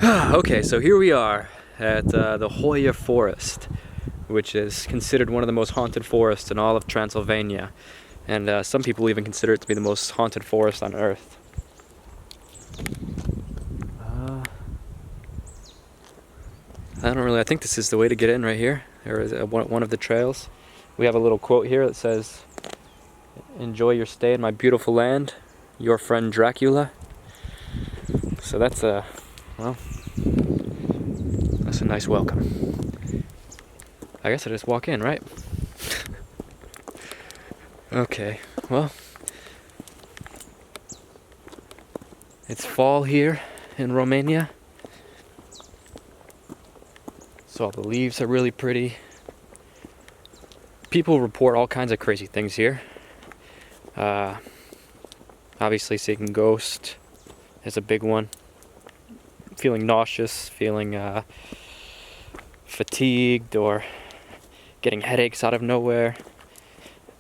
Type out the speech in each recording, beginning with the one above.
Okay, so here we are at the Hoia Forest, which is considered one of the most haunted forests in all of Transylvania. And some people even consider it to be the most haunted forest on Earth. I think this is the way to get in right here. There is one of the trails. We have a little quote here that says, "Enjoy your stay in my beautiful land, your friend Dracula." So that's well, that's a nice welcome. I guess I just walk in, right? Okay, well, it's fall here in Romania. So all the leaves are really pretty. People report all kinds of crazy things here. Obviously seeing ghosts is a big one. Feeling nauseous, feeling fatigued, or getting headaches out of nowhere.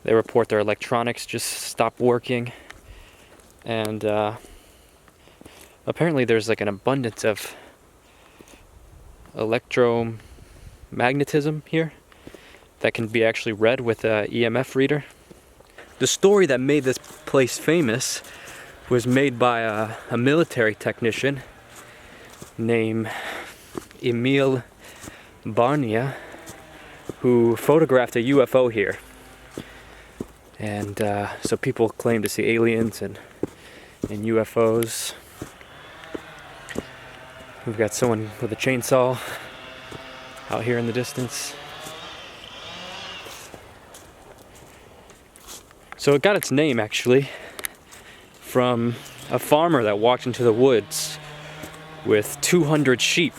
They report their electronics just stopped working. And apparently there's like an abundance of electromagnetism here that can be actually read with an EMF reader. The story that made this place famous was made by a military technician named Emil Barnia, who photographed a UFO here. And so people claim to see aliens and UFOs. We've got someone with a chainsaw out here in the distance. So it got its name actually from a farmer that walked into the woods with 200 sheep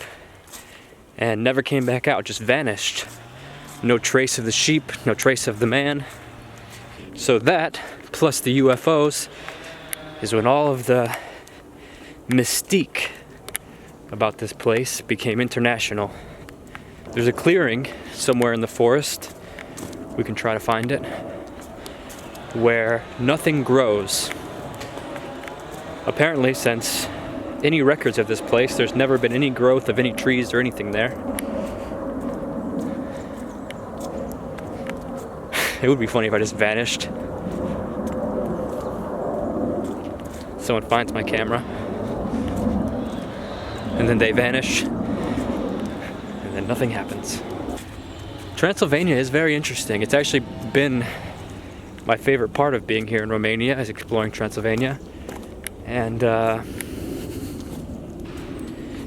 and never came back out, just vanished. No trace of the sheep, no trace of the man. So that, plus the UFOs, is when all of the mystique about this place became international. There's a clearing somewhere in the forest, we can try to find it, where nothing grows. Apparently, since any records of this place, there's never been any growth of any trees or anything there. It would be funny if I just vanished. Someone finds my camera, and then they vanish, and then nothing happens. Transylvania is very interesting. It's actually been my favorite part of being here in Romania, is exploring Transylvania. And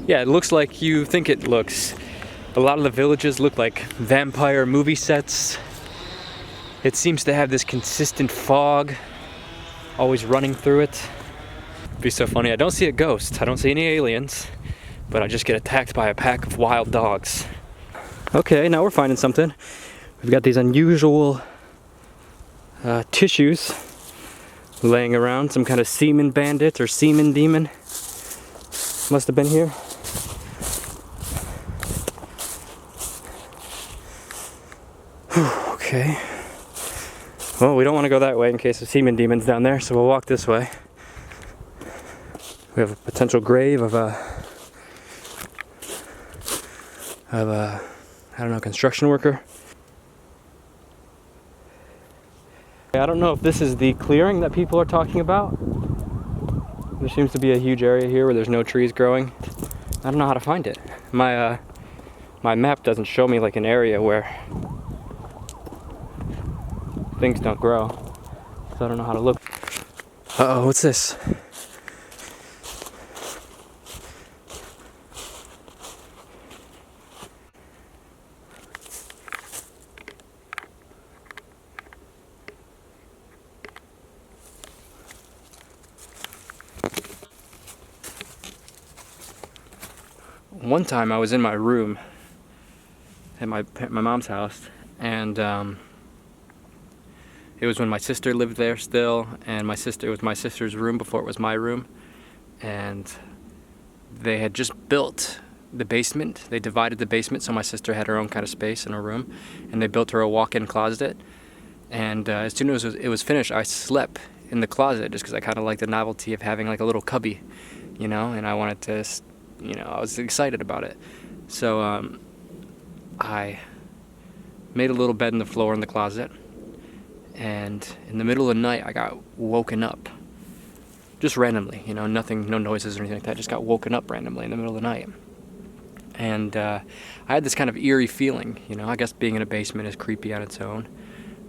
yeah, it looks like you think it looks. A lot of the villages look like vampire movie sets. It seems to have this consistent fog always running through it. It'd be so funny. I don't see a ghost, I don't see any aliens, but I just get attacked by a pack of wild dogs. Okay, now we're finding something. We've got these unusual tissues laying around. Some kind of semen bandit or semen demon must have been here. Okay. Well, we don't want to go that way in case the semen demon's down there, so we'll walk this way. We have a potential grave of a I don't know, construction worker. I don't know if this is the clearing that people are talking about. There seems to be a huge area here where there's no trees growing. I don't know how to find it. My map doesn't show me like an area where things don't grow, so I don't know how to look. Uh-oh, what's this? One time I was in my room at my mom's house, and it was when my sister lived there still, and it was my sister's room before it was my room, and they had just built the basement. They divided the basement so my sister had her own kind of space in her room, and they built her a walk-in closet. And as soon as it was finished, I slept in the closet just because I kind of like the novelty of having like a little cubby, you know, and I wanted to I was excited about it. So I made a little bed in the floor in the closet, and in the middle of the night I got woken up. Just randomly, nothing, no noises or anything like that. Just got woken up randomly in the middle of the night. And I had this kind of eerie feeling, I guess being in a basement is creepy on its own.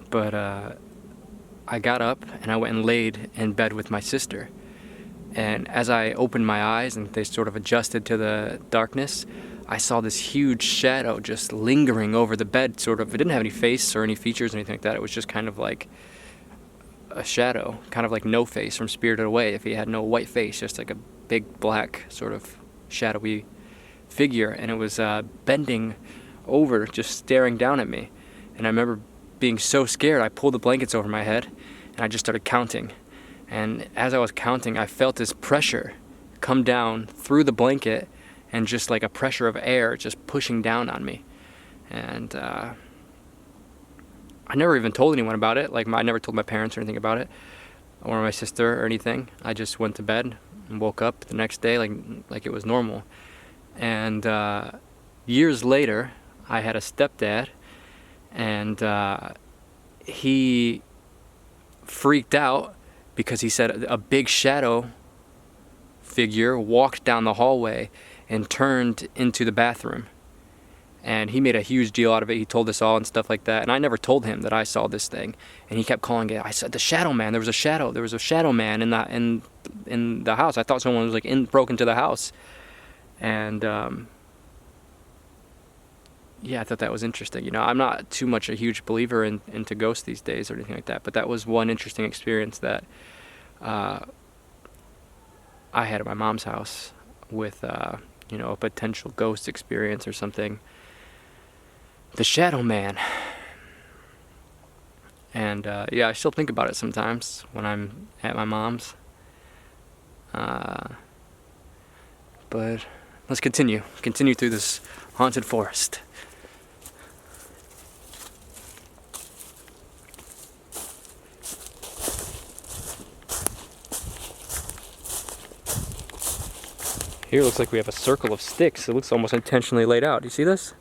But I got up and I went and laid in bed with my sister. And as I opened my eyes and they sort of adjusted to the darkness, I saw this huge shadow just lingering over the bed, sort of. It didn't have any face or any features or anything like that. It was just kind of like a shadow, kind of like No Face from Spirited Away if he had no white face, just like a big black sort of shadowy figure. And it was bending over, just staring down at me. And I remember being so scared, I pulled the blankets over my head and I just started counting. And as I was counting, I felt this pressure come down through the blanket, and just like a pressure of air just pushing down on me. And I never even told anyone about it. Like, I never told my parents or anything about it, or my sister or anything. I just went to bed and woke up the next day like it was normal. And years later, I had a stepdad, and he freaked out because he said a big shadow figure walked down the hallway and turned into the bathroom. And he made a huge deal out of it. He told us all and stuff like that. And I never told him that I saw this thing. And he kept calling it. I said, the shadow man. There was a shadow. There was a shadow man in the house. I thought someone was broke into the house. And yeah, I thought that was interesting. I'm not too much a huge believer into ghosts these days or anything like that. But that was one interesting experience that I had at my mom's house with a potential ghost experience or something. The shadow man. And yeah, I still think about it sometimes when I'm at my mom's. But let's continue through this haunted forest. Here looks like we have a circle of sticks. It looks almost intentionally laid out. Do you see this?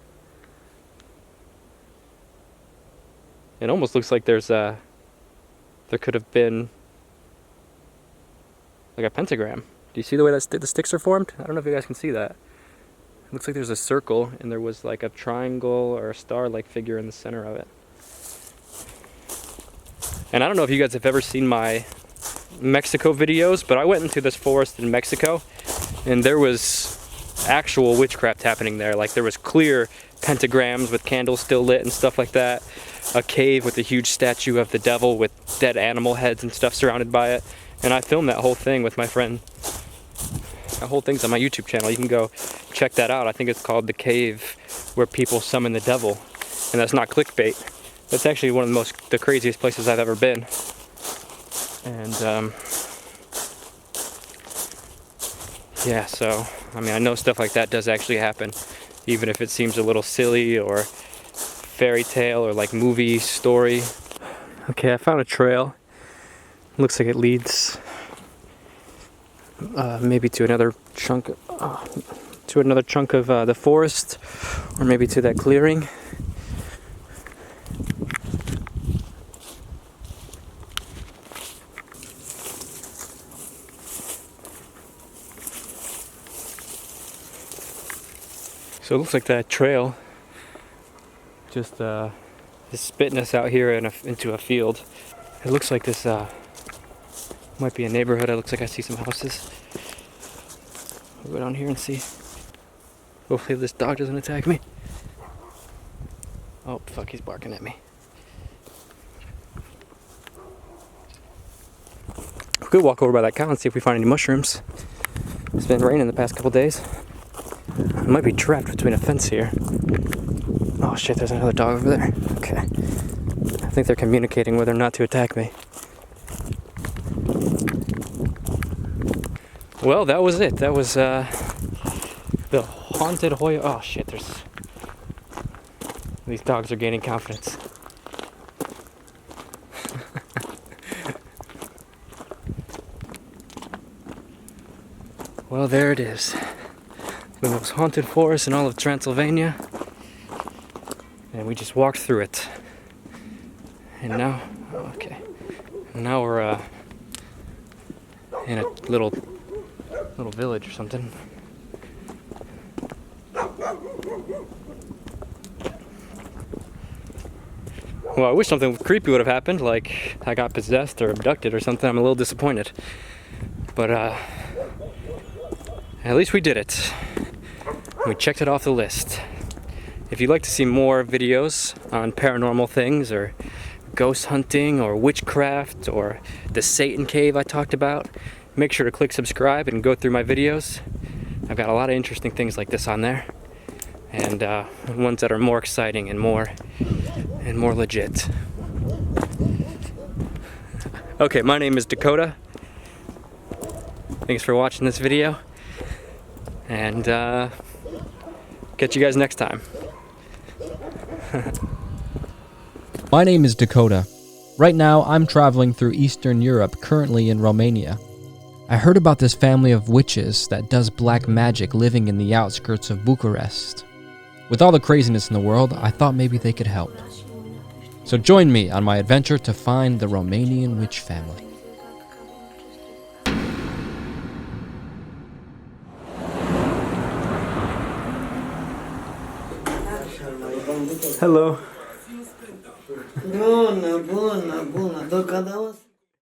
It almost looks like there could have been like a pentagram. Do you see the way that the sticks are formed? I don't know if you guys can see that. It looks like there's a circle and there was like a triangle or a star-like figure in the center of it. And I don't know if you guys have ever seen my Mexico videos, but I went into this forest in Mexico and there was actual witchcraft happening there. Like, there was clear pentagrams with candles still lit and stuff like that. A cave with a huge statue of the devil with dead animal heads and stuff surrounded by it. And I filmed that whole thing with my friend. That whole thing's on my YouTube channel. You can go check that out. I think it's called The Cave Where People Summon the Devil. And that's not clickbait. That's actually one of the craziest places I've ever been. And yeah, so I know stuff like that does actually happen, even if it seems a little silly or fairy tale or like movie story. Okay, I found a trail. Looks like it leads maybe to another chunk of the forest, or maybe to that clearing. So it looks like that trail just is spitting us out here into a field. It looks like this might be a neighborhood. It looks like I see some houses. I'll go down here and see. Hopefully this dog doesn't attack me. Oh, fuck, he's barking at me. We could walk over by that cow and see if we find any mushrooms. It's been raining the past couple days. I might be trapped between a fence here. Oh shit, there's another dog over there. Okay. I think they're communicating whether or not to attack me. Well, that was it. That was the haunted Hoia. Oh shit, these dogs are gaining confidence. Well, there it is. the most haunted forest in all of Transylvania. And we just walked through it. And now, okay. Now we're in a little village or something. Well, I wish something creepy would have happened, like I got possessed or abducted or something. I'm a little disappointed. But at least we did it. We checked it off the list. If you'd like to see more videos on paranormal things or ghost hunting or witchcraft or the Satan cave I talked about, make sure to click subscribe and go through my videos. I've got a lot of interesting things like this on there, and ones that are more exciting and more legit. Okay, my name is Dakota. Thanks for watching this video, and catch you guys next time. My name is Dakota. Right now, I'm traveling through Eastern Europe, currently in Romania. I heard about this family of witches that does black magic living in the outskirts of Bucharest. With all the craziness in the world, I thought maybe they could help. So join me on my adventure to find the Romanian witch family. Hello. Bună, bună, bună. Deocamdată